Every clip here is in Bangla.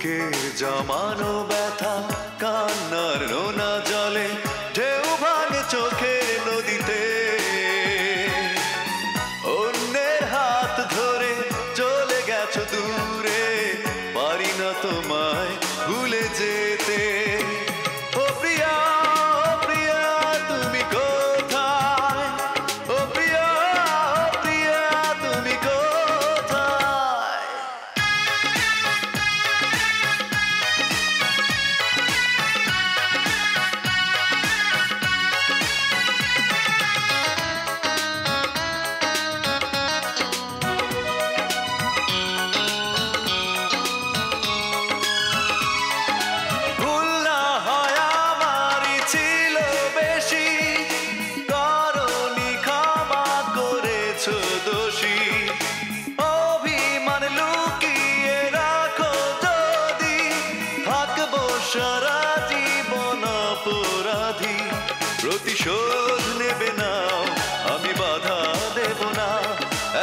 বুকের জমানো ব্যথা কান্নার নোনা জলে ঢেউ ভাঙে চোখের নদীতে অন্যের হাত ধরে চলে গেছো দূরে পারি না তোমায় ভুলে যেতে ও প্রিয়া তুমি কোথায় ও প্রিয়া তুমি কোথায় দোষী অভিমান লুকিয়ে রাখো যদি থাকবো সারা জীবন অপরাধী প্রতিশোধ নেবে না আমি বাধা দেব না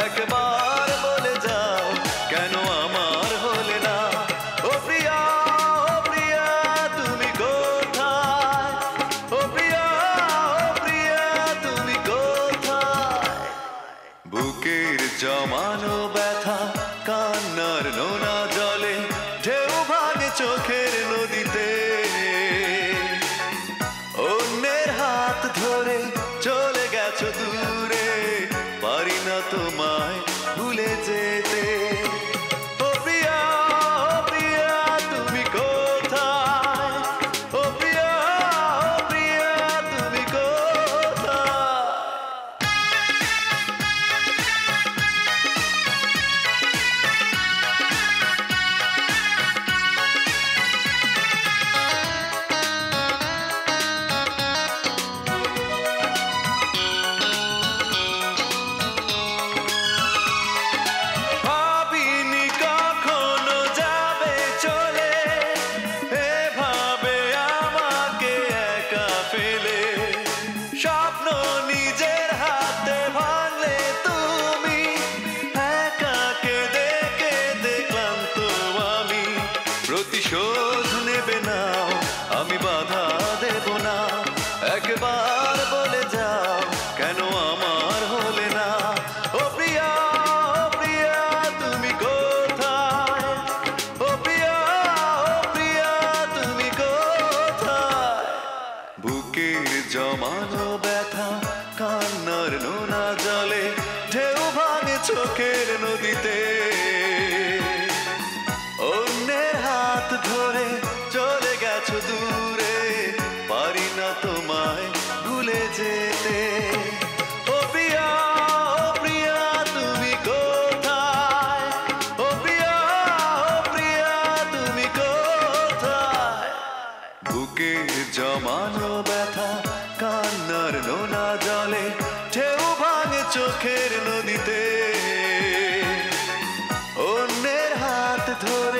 একবার বলে যাও কেন আমার হলে না ও প্রিয়া তুমি কোথায় ও প্রিয়া তুমি কোথায় বুকের জমানো ব্যথা কান্নার নোনা জলে ঢেউ ভাঙে চোখের নদীতে অন্যের হাত ধরে চলে গেছো দূরে পারি না তোমায় ভুলে যেতে ও প্রিয়া তুমি কোথায় ও প্রিয়া তুমি কোথায় স্বপ্ন নিজের হাতে ভাঙলে তুমি একা কেঁদে কেঁদে ক্লান্ত আমি প্রতিশোধ নেবে না আমি বাধা দেব না একবার বলে যাও কেন আমার হলে না ও প্রিয়া তুমি কোথায় ও প্রিয়া তুমি কোথায় বুকের জমানো ব্যথা কান্নার নোনা জলে ঢেউ ভাঙে চোখের নদীতে অন্যের হাত ধরে চলে গেছো দূরে পারি না তোমায় ভুলে যেতে ও প্রিয়া তুমি কোথায় ও প্রিয়া তুমি কোথায় বুকের জমানো ব্যথা কান্নার নোনা জলে ঢেউ ভাঙে চোখের নদীতে অন্যের হাত ধরে